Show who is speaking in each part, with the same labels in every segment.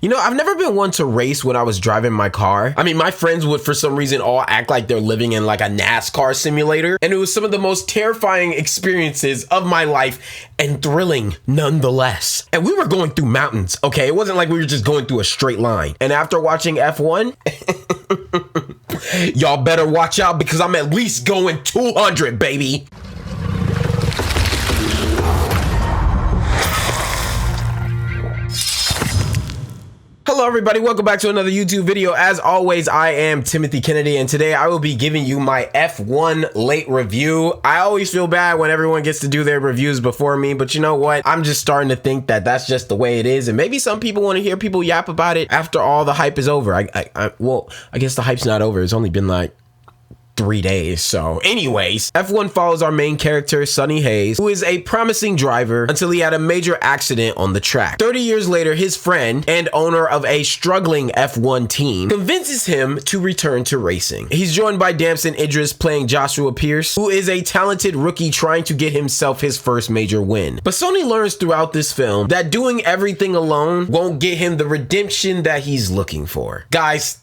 Speaker 1: You know, I've never been one to race when I was driving my car. I mean, my friends would for some reason all act like they're living in like a NASCAR simulator, and it was some of the most terrifying experiences of my life and thrilling nonetheless. And we were going through mountains, okay? It wasn't like we were just going through a straight line. And after watching F1, y'all better watch out because I'm at least going 200, baby. Hello everybody, welcome back to another YouTube video. As always, I am Timothy Kennedy, and today I will be giving you my F1 late review. I always feel bad when everyone gets to do their reviews before me, but you know what? I'm just starting to think that that's just the way it is, and maybe some people want to hear people yap about it after all the hype is over. Well, I guess the hype's not over. It's only been like 3 days. So anyways, F1 follows our main character, Sonny Hayes, who is a promising driver until he had a major accident on the track. 30 years later, his friend and owner of a struggling F1 team convinces him to return to racing. He's joined by Damson Idris playing Joshua Pierce, who is a talented rookie trying to get himself his first major win. But Sonny learns throughout this film that doing everything alone won't get him the redemption that he's looking for. Guys,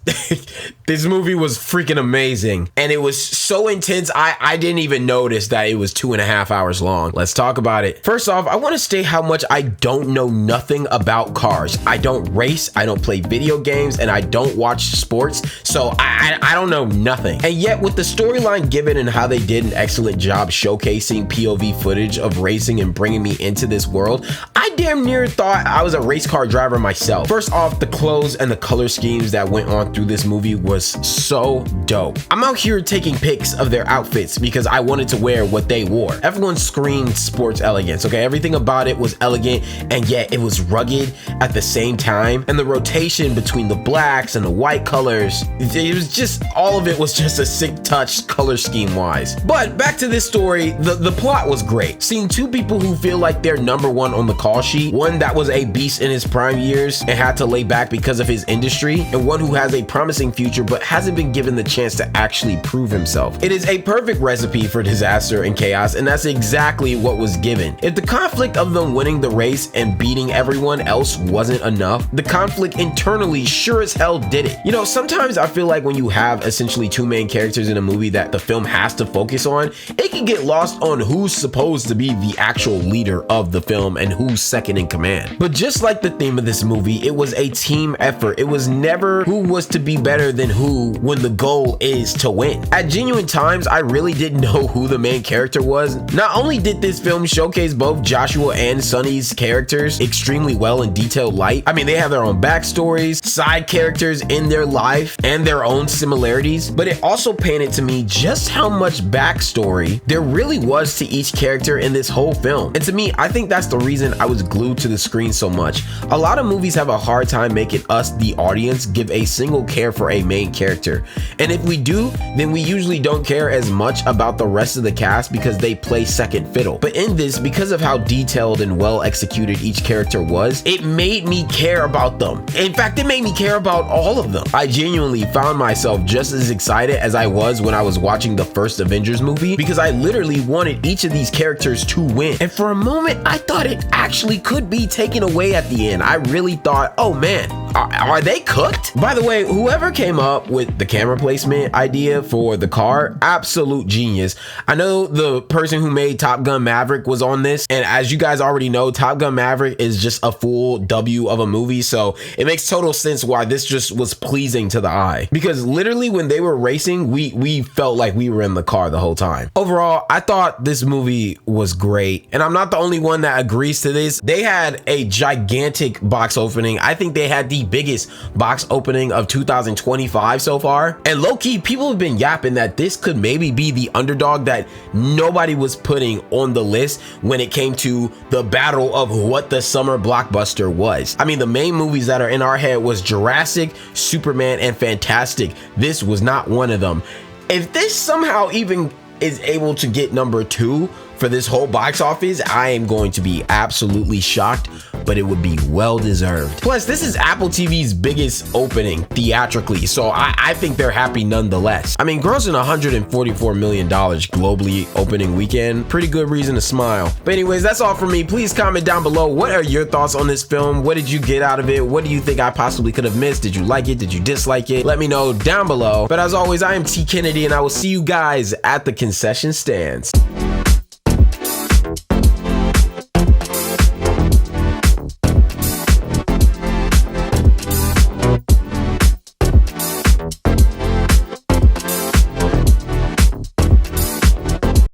Speaker 1: this movie was freaking amazing, and it was so intense I didn't even notice that it was 2.5 hours long. Let's talk about it. First off, I want to state how much I don't know nothing about cars. I don't race, I don't play video games, and I don't watch sports, so I don't know nothing. And yet with the storyline given and how they did an excellent job showcasing POV footage of racing and bringing me into this world, I damn near thought I was a race car driver myself. First off, the clothes and the color schemes that went on through this movie was so dope. I'm out here taking pics of their outfits because I wanted to wear what they wore. Everyone screamed sports elegance, okay? Everything about it was elegant, and yet it was rugged at the same time. And the rotation between the blacks and the white colors, it was just, all of it was just a sick touch color scheme wise. But back to this story, the plot was great. Seeing two people who feel like they're number one on the call sheet, one that was a beast in his prime years and had to lay back because of his industry, and one who has a promising future but hasn't been given the chance to actually prove himself. It is a perfect recipe for disaster and chaos, and that's exactly what was given. If the conflict of them winning the race and beating everyone else wasn't enough, the conflict internally sure as hell did it. You know, sometimes I feel like when you have essentially two main characters in a movie that the film has to focus on, it can get lost on who's supposed to be the actual leader of the film and who's second in command. But just like the theme of this movie, it was a team effort. It was never who was to be better than who when the goal is to win. At genuine times, I really didn't know who the main character was. Not only did this film showcase both Joshua and Sonny's characters extremely well in detailed light, I mean, they have their own backstories, side characters in their life, and their own similarities, but it also painted to me just how much backstory there really was to each character in this whole film. And to me, I think that's the reason I was glued to the screen so much. A lot of movies have a hard time making us, the audience, give a single care for a main character. And if we do, then we usually don't care as much about the rest of the cast because they play second fiddle. But in this, because of how detailed and well executed each character was, it made me care about them. In fact, it made me care about all of them. I genuinely found myself just as excited as I was when I was watching the first Avengers movie because I literally wanted each of these characters to win. And for a moment, I thought it actually could be taken away at the end. I really thought, oh man, are they cooked? By the way, whoever came up with the camera placement idea for the car, absolute genius. I know the person who made Top Gun Maverick was on this, and as you guys already know, Top Gun Maverick is just a full W of a movie, so it makes total sense why this just was pleasing to the eye. Because literally when they were racing, we felt like we were in the car the whole time. Overall, I thought this movie was great, and I'm not the only one that agrees to this. They had a gigantic box opening. I think they had the biggest box opening of 2025 so far, and low-key people have been yapping that this could maybe be the underdog that nobody was putting on the list when it came to the battle of what the summer blockbuster was. I mean, the main movies that are in our head was Jurassic, Superman, and Fantastic. This was not one of them. If this somehow even is able to get number 2 for this whole box office, I am going to be absolutely shocked. but it would be well deserved. Plus, this is Apple TV's biggest opening theatrically, so I think they're happy nonetheless. I mean, grossing $144 million globally opening weekend, pretty good reason to smile. But anyways, that's all from me. Please comment down below, what are your thoughts on this film? What did you get out of it? What do you think I possibly could have missed? Did you like it? Did you dislike it? Let me know down below. But as always, I am T Kennedy, and I will see you guys at the concession stands.